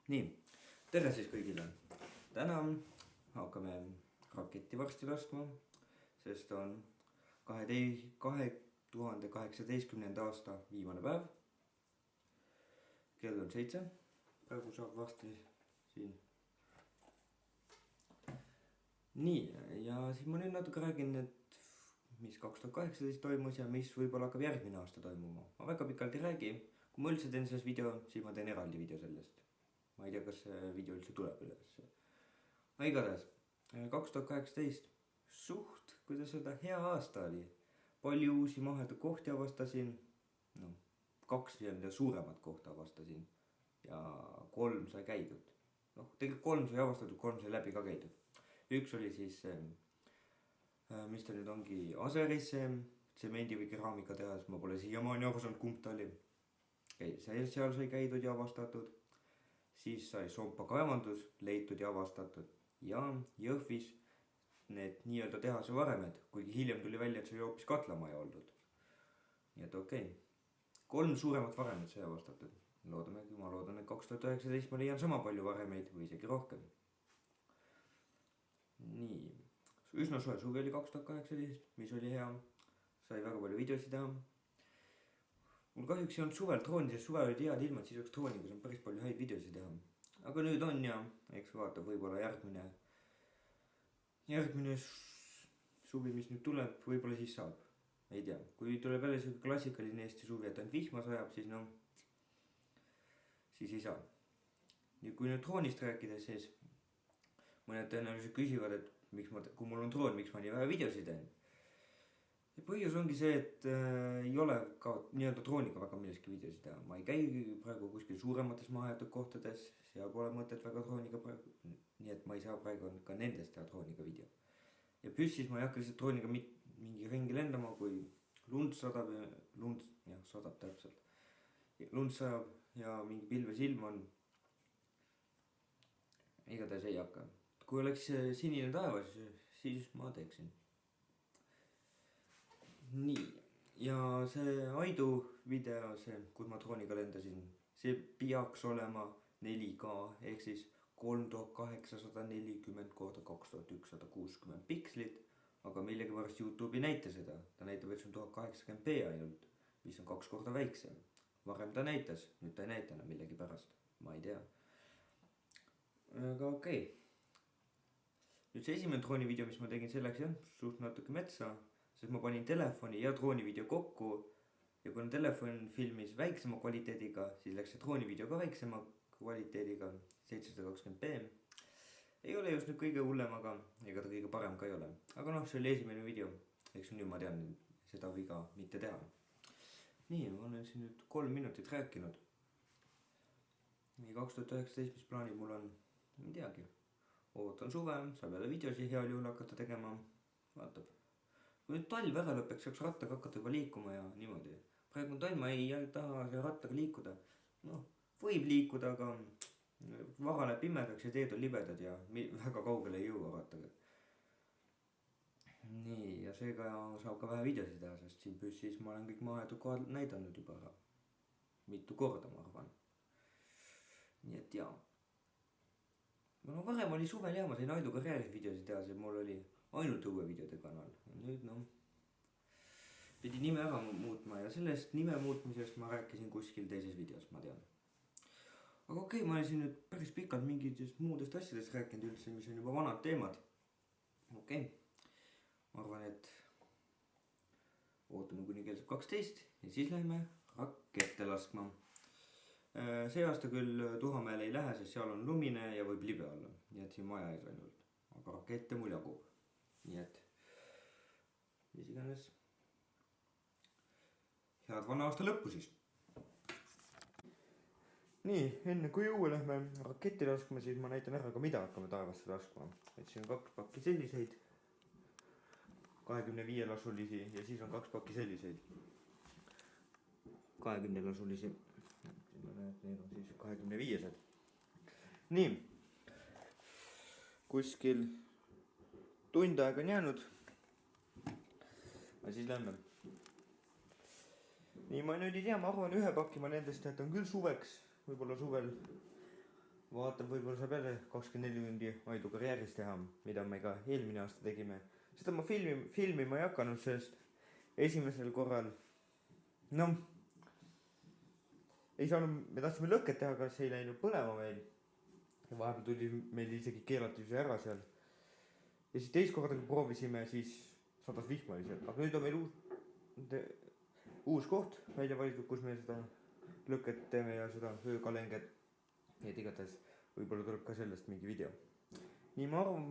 nii, tere siis kõigile. Täna hakkame raketti varsti laskma, sest on 2018. aasta viimane päev. Kell on 7, praegu saab varsti siin. Nii, ja siis ma nüüd natuke räägin, et mis 2018 toimus ja mis võib-olla hakkab järgmine aasta toimuma. Ma väga pikalt ei räägi, kui ma üldse teen sellest video, siis ma teen eraldi video sellest. Ma ei tea, kas see video üldse tuleb üles. No igatahes, 2018 suht, kuidas öelda, hea aasta oli. Palju uusi mahetud kohti avastasin. No, 2 suuremat kohta avastasin. Ja 3 sai käidud. Tegelikult 3 sai avastatud, 3 sai läbi ka käidud. Üks oli siis, mis ta nüüd ongi, Aseris tsemendi või keraamika tehas. Ma pole siiamaani aru saanud, kumb ta oli. Seal sai käidud ja avastatud. Siis sai Sompa kaevandus leitud ja avastatud ja Jõhvis need nii-öelda tehase varemed, kuigi hiljem tuli välja, et see oli hoopis katlamaja olnud. Nii et okei. 3 suuremat varemed sai avastatud. Ma loodan, et 2019 ma leian sama palju varemeid või isegi rohkem. Nii, üsna soe suvi oli 2018, mis oli hea. Sai väga palju videosid teha. Mul kahjuks ei olnud suvel drooni, sest suvel olid head ilmad, siis oleks drooniga saanud päris palju häid videosid teha. Aga nüüd on ja eks vaata, võib-olla järgmine suvi, mis nüüd tuleb, võib-olla siis saab. Ei tea, kui tuleb jälle see klassikaline Eesti suvi, et ainult vihma sajab, siis siis ei saa. Ja kui nüüd droonist rääkides, siis mõned tõenäoliselt küsivad, et kui mul on droon, miks ma nii vähe videosid teen. Ja põhjus ongi see, et ei ole ka nii-öelda drooniga väga milleski videosid teha. Ma ei käi praegu kuskil suuremates mahetud kohtades, seal pole mõtet väga drooniga praegu. Nii et ma ei saa praegu ka nendest teha drooniga video. Ja püssis ma ei hakka lihtsalt drooniga mingi ringi lendama, kui lund sadab täpselt. Lund sajab ja mingi pilves ilm on. Igatahes ei hakka. Kui oleks sinine taevas, siis ma teeksin. Nii, ja see Aidu video, kus ma drooniga lendasin, see peaks olema 4K ehk siis 3840 × 2160 pikslit, aga millegipärast YouTube ei näita seda. Ta näitab, et see on 1080p ainult, mis on 2 korda väiksem. Varem ta näitas, nüüd ta ei näita enam millegipärast, ma ei tea. Aga okei. Nüüd see esimene drooni video, mis ma tegin, see läks suht natuke metsa, sest ma panin telefoni ja drooni video kokku ja kui telefon filmis väiksema kvaliteediga, siis läks see drooni video ka väiksema kvaliteediga, 720p. Ei ole just nüüd kõige hullem, aga ega ta kõige parem ka ei ole. Aga see oli esimene video, eks nüüd ma tean seda viga mitte teha. Nii, ma olen siin nüüd 3 minutit rääkinud. Nii 2019, mis plaanid mul on, ei teagi. Ootan suve, saab jälle videosi heal juhul hakata tegema, vaatab. Kui nüüd talv ära lõpeks, saaks rattaga hakata juba liikuma ja niimoodi. Praegu on talv, ma ei taha rattaga liikuda. Võib liikuda, aga vara läheb pimedaks ja teed on libedad ja väga kaugele ei jõua rattaga. Nii, ja seega saab ka vähe videosid teha, sest siin püssis ma olen kõik mahetud kohad näidanud juba ära. Mitu korda, ma arvan. Nii et jaa. Varem oli suvel ja ma sain Aidu karjääris videosid teha, see mul oli ainult õue videode kanal. Nüüd pidi nime ära muutma ja sellest nime muutmisest ma rääkisin kuskil teises videos, ma tean. Aga okei, ma olen siin nüüd päris pikalt mingitest muudest asjadest rääkinud üldse, mis on juba vanad teemad. Okei, ma arvan, et ootame kuni kell 12 ja siis läheme rakette laskma. See aasta küll Tuhamäele ei lähe, sest seal on lumine ja võib libe olla. Nii et siin maja ees ainult. Aga rakette mul jagub. Nii et mis iganes. Head vana aasta lõppu siis. Nii, enne kui õue lähme raketti laskma, siis ma näitan ära ka mida hakkame taevasse laskma. Et siin on 2 pakki selliseid 25 lasulisi ja siis on 2 pakki selliseid 20 lasulisi. Need on siis 25-sed. Nii, kuskil tund aega on jäänud. Ja siis lähme. Nii, ma nüüd ei tea, ma arvan ühe pakki ma nendest jätan küll suveks. Võib-olla suvel vaatan, võib-olla saab jälle 24 tundi Aidu karjääris teha, mida me ka eelmine aasta tegime. Seda ma filmima ei hakanud, sest esimesel korral, noh, ei saanud, me tahtsime lõket teha, aga see ei läinud põlema meil. Ja vahepeal tuli meil isegi keelati see ära seal. Ja siis teist korda, kui proovisime, siis sadas vihma oli seal. Aga nüüd on meil uus koht välja valitud, kus me seda lõket teeme ja seda öökalenget. Nii et igatahes võib-olla tuleb ka sellest mingi video. Nii ma arvan,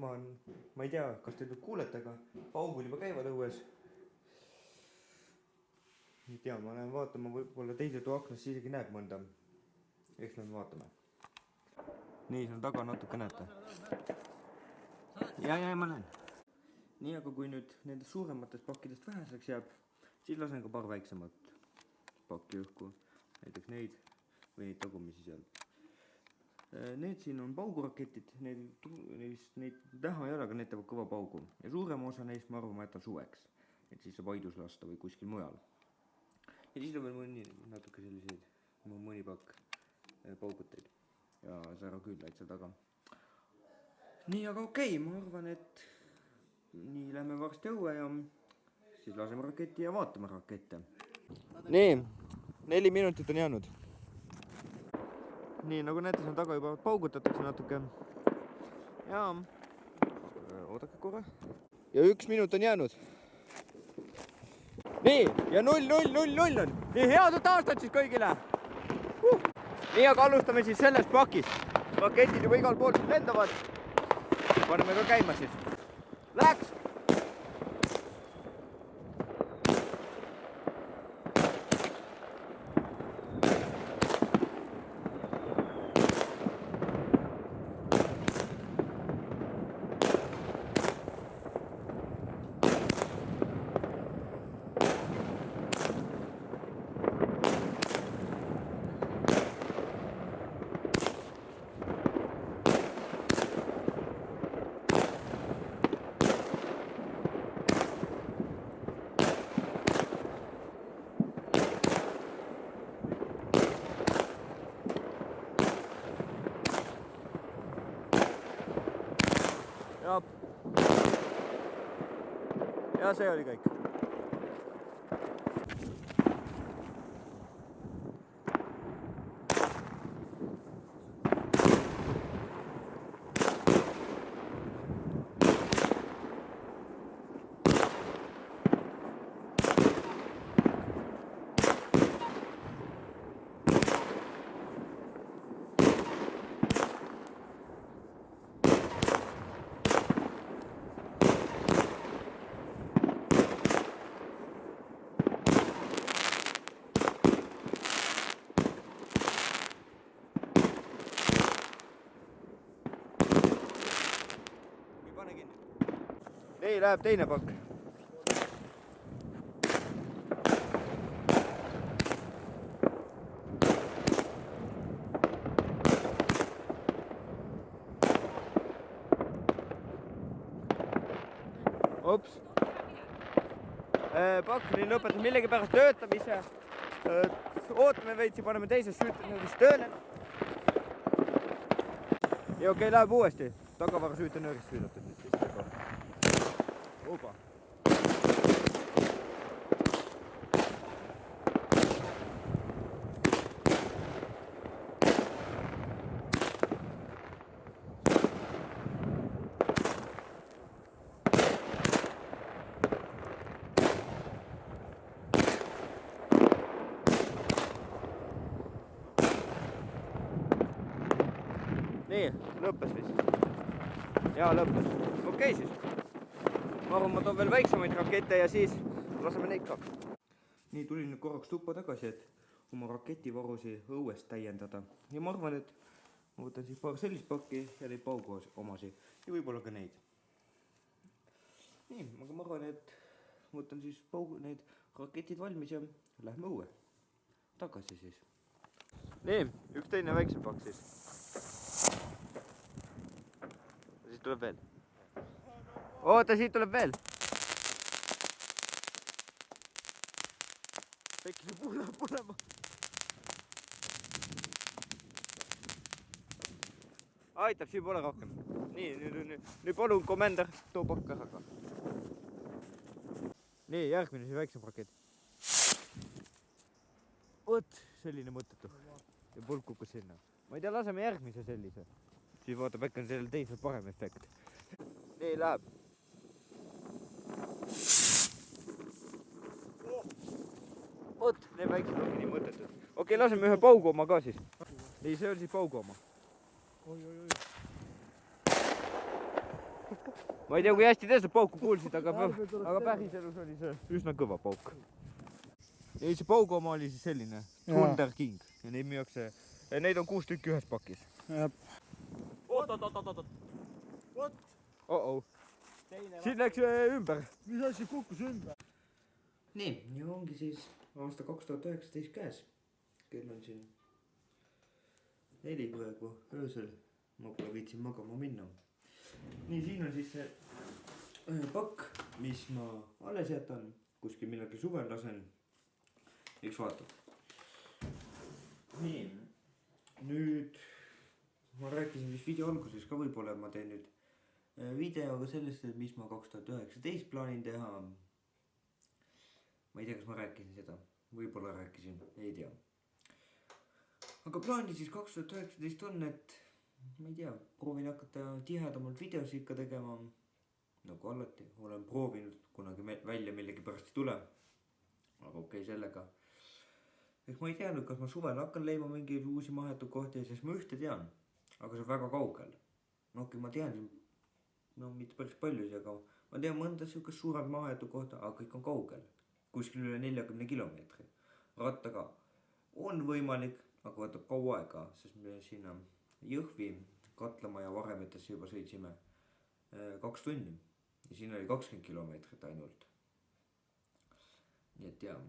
ma ei tea, kas te nüüd kuulete, aga paugud juba käivad õues. Ei tea, ma lähen vaatama, võib-olla teise toa aknast isegi näeb mõnda. Eks me vaatame. Nii, see on taga natuke näete. Ja, ma näen. Nii, aga kui nüüd nendest suurematest pakkidest väheseks jääb, siis lasen ka paar väiksemat pakki õhku. Näiteks neid või neid tagumisi seal. Need siin on pauguraketid, neid näha ei ole, aga need teevad kõva paugu. Ja suurema osa neist ma arvan, ma jätan suveks. Et siis saab Aidus lasta või kuskil mujal. Ja siis on veel natuke selliseid, mõni pakk pauguteid. Ja säraküllaid seal taga. Nii, aga okei, ma arvan, et nii lähme varsti õue ja siis laseme raketi ja vaatame rakette. Nii, 4 minutit on jäänud. Nii, nagu näete, seal taga juba paugutatakse natuke. Ja oodake korra. Ja 1 minut on jäänud. Nii, ja 0 on. Nii, head uut aastat siis kõigile. Nii, aga alustame siis sellest pakist. Raketid juba igal pool lendavad. Paneme ka käima siis. Läks! Ja see oli kõik. Nii läheb teine pakk. Ups. Pakk nüüd lõpetas millegi pärast töötamise. Ootame veitsi, paneme teises süütenööris tööle. Ja okei, läheb uuesti. Tagavara süütenööris süüdatud nüüd siis. Opa. Nii, lõppes vist. Jaa, lõppes. Okei siis. Ma arvan, ma toon veel väiksemaid rakette ja siis laseme neid ka. Nii, tulin nüüd korraks tuppa tagasi, et oma raketivarusi õuest täiendada. Ja ma arvan, et ma võtan siis paar sellist pakki ja neid paugu omasi. Ja võib-olla ka neid. Nii, aga ma arvan, et võtan siis need raketid valmis ja lähme õue. Tagasi siis. Nii, üks teine väiksem pakk siis. Ja siis tuleb veel. Oota, siit tuleb veel. Äkki see põlema. aitab, siin pole rohkem. Nii, nüüd palun komandör, too pakk ära ka. Nii, järgmine see väiksem rakett. Vot, selline mõttetu. Ja pulk kukkus sinna. Ma ei tea, laseme järgmise sellise. Siis vaatab, äkki on sellel teisel parem efekt. Nii, läheb. Vot, need väiksed ongi nii mõttetud. Okei, laseme ühe paugu oma ka siis. Nii, see on siis paugu oma. Ma ei tea, kui hästi te seda pauku kuulsid, aga päriselus oli see üsna kõva pauk. Ja see paugu oma oli siis selline Thunder King ja neid müüakse, neid on 6 tükki ühes pakis. Oot. Oh-oh. Siin läks ümber. Mis asi kukkus ümber? Nii, ja ongi siis aasta 2019 käes. Kell on siin 4 praegu öösel. Ma pole viitsin magama minna. Nii, siin on siis see pakk, mis ma alles jätan. Kuskil millegi suvel lasen. Eks vaatab. Nii, nüüd ma rääkisin vist video alguses ka, võib-olla ma teen nüüd videoga sellest, et mis ma 2019 plaanin teha. Ma ei tea, kas ma rääkisin seda. Võib-olla rääkisin, ei tea. Aga plaani siis 2019 on, et ma ei tea, proovin hakata tihedamalt videosi ikka tegema. Nagu alati, olen proovinud, kunagi välja millegi pärast ei tule. Aga okei, sellega. Eks ma ei teadnud, kas ma suvel hakkan leima mingeid uusi mahetud kohti, sest ma ühte tean. Aga see on väga kaugel. No okei, ma tean, no mitte päris paljusid, aga ma tean mõnda siukest suured mahetud kohta, aga kõik on kaugel. Kuskil üle 40 kilomeetri. Rattaga on võimalik, aga võtab kaua aega, sest me sinna Jõhvi Katlamaja Varemetesse juba sõitsime 2 tundi. Ja siin oli 20 kilomeetrit ainult. Nii et jaa.